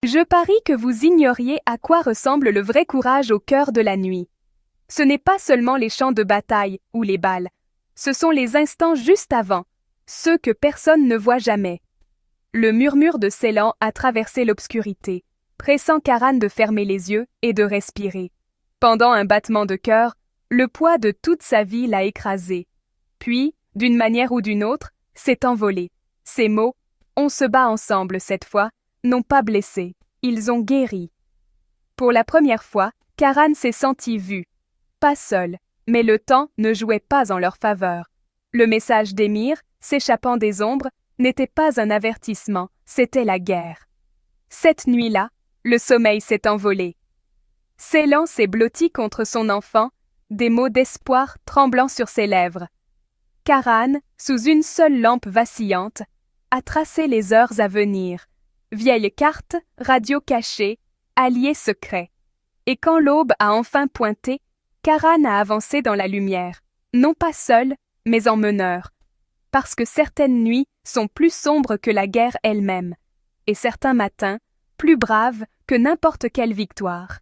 Je parie que vous ignoriez à quoi ressemble le vrai courage au cœur de la nuit. Ce n'est pas seulement les champs de bataille ou les balles, ce sont les instants juste avant, ceux que personne ne voit jamais. Le murmure de Ceylan a traversé l'obscurité, pressant Karan de fermer les yeux et de respirer. Pendant un battement de cœur, le poids de toute sa vie l'a écrasé. Puis, d'une manière ou d'une autre, s'est envolé. Ces mots, « On se bat ensemble cette fois », n'ont pas blessé, ils ont guéri. Pour la première fois, Karan s'est senti vu. Pas seul, mais le temps ne jouait pas en leur faveur. Le message d'Émir, s'échappant des ombres, n'était pas un avertissement, c'était la guerre. Cette nuit-là, le sommeil s'est envolé. Ceylan s'est blotti contre son enfant, des mots d'espoir tremblant sur ses lèvres. Karan, sous une seule lampe vacillante, a tracé les heures à venir. Vieille carte, radio cachée, allié secret. Et quand l'aube a enfin pointé, Karan a avancé dans la lumière, non pas seul, mais en meneur. Parce que certaines nuits sont plus sombres que la guerre elle-même, et certains matins, plus braves que n'importe quelle victoire.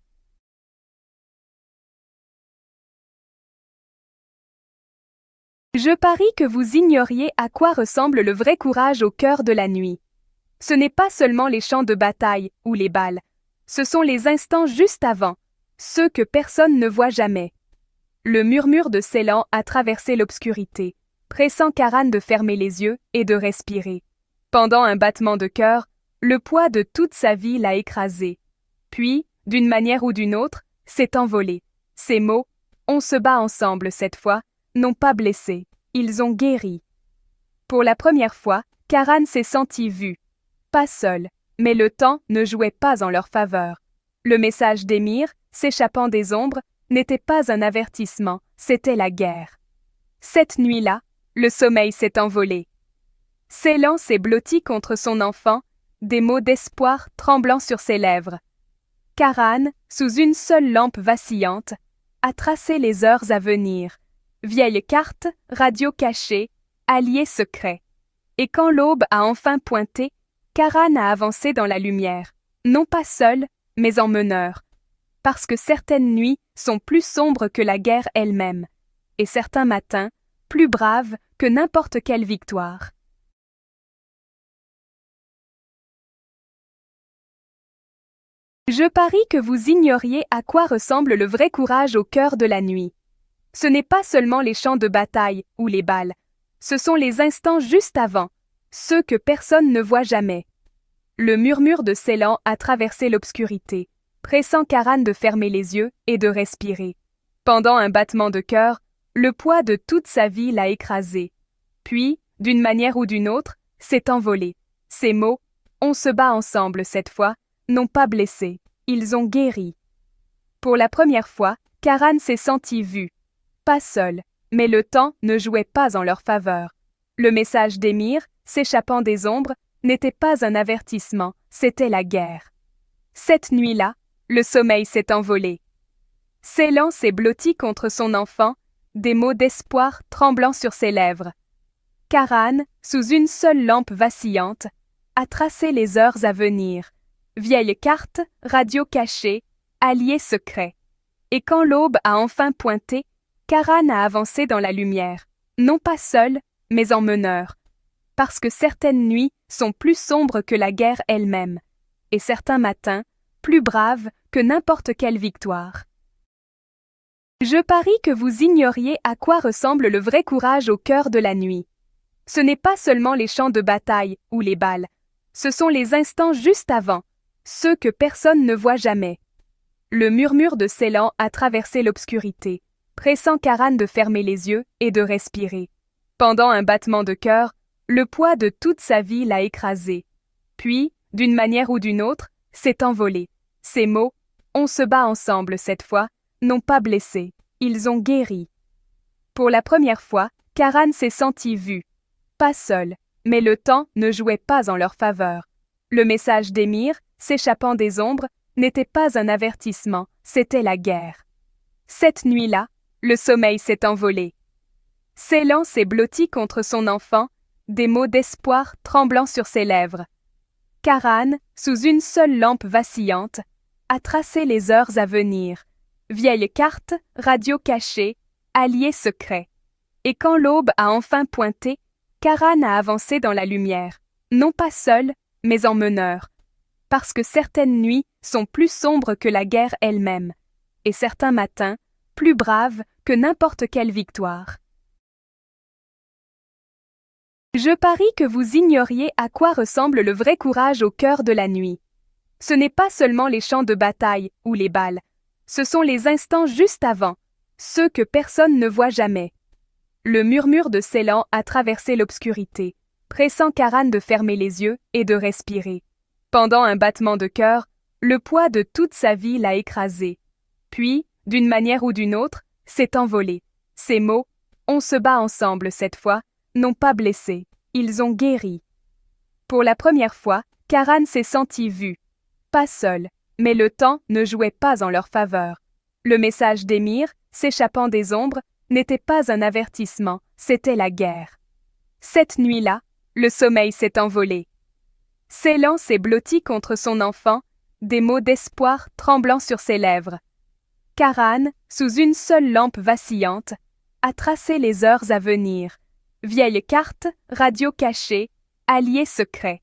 Je parie que vous ignoriez à quoi ressemble le vrai courage au cœur de la nuit. Ce n'est pas seulement les champs de bataille ou les balles, ce sont les instants juste avant, ceux que personne ne voit jamais. Le murmure de Ceylan a traversé l'obscurité, pressant Karan de fermer les yeux et de respirer. Pendant un battement de cœur, le poids de toute sa vie l'a écrasé. Puis, d'une manière ou d'une autre, s'est envolé. Ces mots, « On se bat ensemble cette fois », n'ont pas blessé, ils ont guéri. Pour la première fois, Karan s'est senti vu. Pas seul, mais le temps ne jouait pas en leur faveur. Le message d'Émir, s'échappant des ombres, n'était pas un avertissement, c'était la guerre. Cette nuit-là, le sommeil s'est envolé. Ceylan s'est blotti contre son enfant, des mots d'espoir tremblant sur ses lèvres. Karan, sous une seule lampe vacillante, a tracé les heures à venir. Vieille carte, radio cachée, allié secret. Et quand l'aube a enfin pointé, Karan a avancé dans la lumière, non pas seul, mais en meneur. Parce que certaines nuits sont plus sombres que la guerre elle-même, et certains matins, plus braves que n'importe quelle victoire. Je parie que vous ignoriez à quoi ressemble le vrai courage au cœur de la nuit. Ce n'est pas seulement les champs de bataille ou les balles, ce sont les instants juste avant, ceux que personne ne voit jamais. Le murmure de Ceylan a traversé l'obscurité, pressant Karan de fermer les yeux et de respirer. Pendant un battement de cœur, le poids de toute sa vie l'a écrasé. Puis, d'une manière ou d'une autre, s'est envolé. Ces mots, « On se bat ensemble cette fois », n'ont pas blessé, ils ont guéri. Pour la première fois, Karan s'est senti vu. Pas seul, mais le temps ne jouait pas en leur faveur. Le message d'Émir, s'échappant des ombres, n'était pas un avertissement, c'était la guerre. Cette nuit-là, le sommeil s'est envolé. Ceylan s'est blotti contre son enfant, des mots d'espoir tremblant sur ses lèvres. Karan, sous une seule lampe vacillante, a tracé les heures à venir. Vieille carte, radio cachée, allié secret. Et quand l'aube a enfin pointé, Karan a avancé dans la lumière, non pas seul, mais en meneur. Parce que certaines nuits sont plus sombres que la guerre elle-même, et certains matins, plus braves que n'importe quelle victoire. Je parie que vous ignoriez à quoi ressemble le vrai courage au cœur de la nuit. Ce n'est pas seulement les champs de bataille ou les balles, ce sont les instants juste avant, ceux que personne ne voit jamais. Le murmure de Ceylan a traversé l'obscurité, pressant Karan de fermer les yeux et de respirer. Pendant un battement de cœur, le poids de toute sa vie l'a écrasé. Puis, d'une manière ou d'une autre, s'est envolé. Ces mots, « On se bat ensemble cette fois », n'ont pas blessé, ils ont guéri. Pour la première fois, Karan s'est senti vu. Pas seul, mais le temps ne jouait pas en leur faveur. Le message d'Émir, s'échappant des ombres, n'était pas un avertissement, c'était la guerre. Cette nuit-là, le sommeil s'est envolé. Ceylan s'est blotti contre son enfant, des mots d'espoir tremblant sur ses lèvres. Charan, sous une seule lampe vacillante, a tracé les heures à venir. Vieille carte, radio cachée, allié secret. Et quand l'aube a enfin pointé, Charan a avancé dans la lumière, non pas seul, mais en meneur. Parce que certaines nuits sont plus sombres que la guerre elle-même, et certains matins, plus braves que n'importe quelle victoire. Je parie que vous ignoriez à quoi ressemble le vrai courage au cœur de la nuit. Ce n'est pas seulement les champs de bataille ou les balles, ce sont les instants juste avant, ceux que personne ne voit jamais. Le murmure de Ceylan a traversé l'obscurité, pressant Charan de fermer les yeux et de respirer. Pendant un battement de cœur, le poids de toute sa vie l'a écrasé. Puis, d'une manière ou d'une autre, s'est envolé. Ces mots, « On se bat ensemble cette fois », n'ont pas blessé, ils ont guéri. Pour la première fois, Charan s'est senti vu. Pas seul, mais le temps ne jouait pas en leur faveur. Le message d'Émir, s'échappant des ombres, n'était pas un avertissement, c'était la guerre. Cette nuit-là, le sommeil s'est envolé. Ceylan s'est blotti contre son enfant, des mots d'espoir tremblant sur ses lèvres. Charan, sous une seule lampe vacillante, a tracé les heures à venir. Vieille carte, radio cachée, allié secret.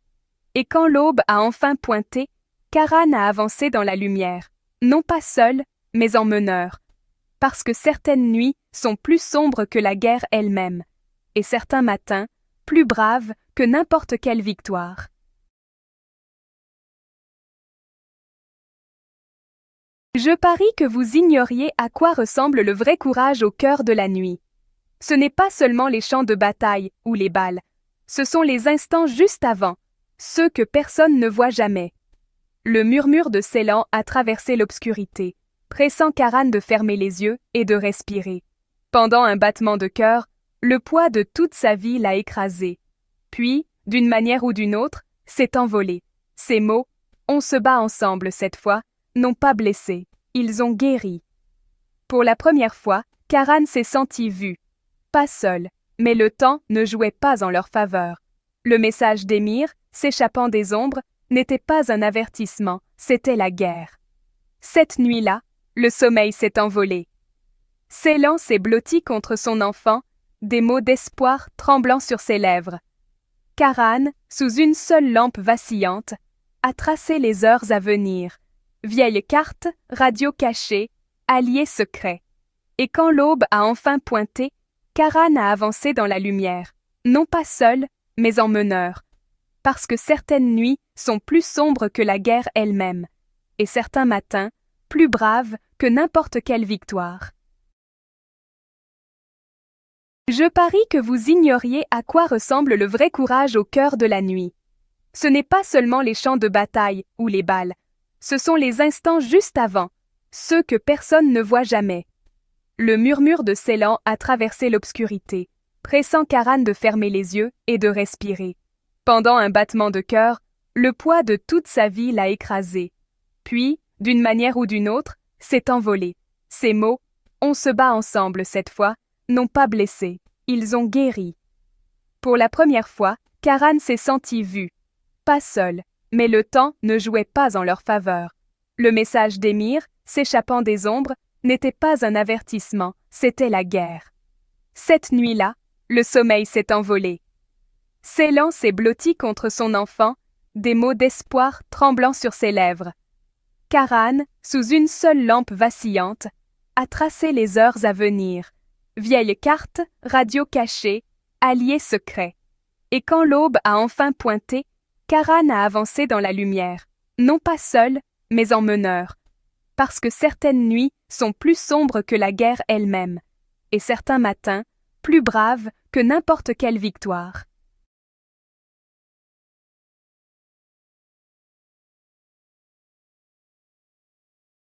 Et quand l'aube a enfin pointé, Charan a avancé dans la lumière, non pas seul, mais en meneur. Parce que certaines nuits sont plus sombres que la guerre elle-même, et certains matins, plus braves que n'importe quelle victoire. Je parie que vous ignoriez à quoi ressemble le vrai courage au cœur de la nuit. Ce n'est pas seulement les champs de bataille ou les balles, ce sont les instants juste avant, ceux que personne ne voit jamais. Le murmure de Ceylan a traversé l'obscurité, pressant Charan de fermer les yeux et de respirer. Pendant un battement de cœur, le poids de toute sa vie l'a écrasé. Puis, d'une manière ou d'une autre, s'est envolé. Ces mots, « On se bat ensemble cette fois », n'ont pas blessé, ils ont guéri. Pour la première fois, Charan s'est senti vu. Pas seul, mais le temps ne jouait pas en leur faveur. Le message d'Émir, s'échappant des ombres, n'était pas un avertissement, c'était la guerre. Cette nuit-là, le sommeil s'est envolé. Ceylan s'est blotti contre son enfant, des mots d'espoir tremblant sur ses lèvres. Charan, sous une seule lampe vacillante, a tracé les heures à venir. Vieille carte, radio cachée, allié secret. Et quand l'aube a enfin pointé, Charan a avancé dans la lumière, non pas seul, mais en meneur. Parce que certaines nuits sont plus sombres que la guerre elle-même, et certains matins, plus braves que n'importe quelle victoire. Je parie que vous ignoriez à quoi ressemble le vrai courage au cœur de la nuit. Ce n'est pas seulement les champs de bataille ou les balles, ce sont les instants juste avant, ceux que personne ne voit jamais. Le murmure de Ceylan a traversé l'obscurité, pressant Charan de fermer les yeux et de respirer. Pendant un battement de cœur, le poids de toute sa vie l'a écrasé. Puis, d'une manière ou d'une autre, s'est envolé. Ces mots, « On se bat ensemble cette fois », n'ont pas blessé, ils ont guéri. Pour la première fois, Charan s'est senti vu. Pas seul, mais le temps ne jouait pas en leur faveur. Le message d'Émir, s'échappant des ombres, n'était pas un avertissement, c'était la guerre. Cette nuit-là, le sommeil s'est envolé. Ceylan s'est blotti contre son enfant, des mots d'espoir tremblant sur ses lèvres. Charan, sous une seule lampe vacillante, a tracé les heures à venir. Vieille carte, radio cachée, allié secret. Et quand l'aube a enfin pointé, Charan a avancé dans la lumière, non pas seul, mais en meneur. Parce que certaines nuits sont plus sombres que la guerre elle-même, et certains matins, plus braves que n'importe quelle victoire.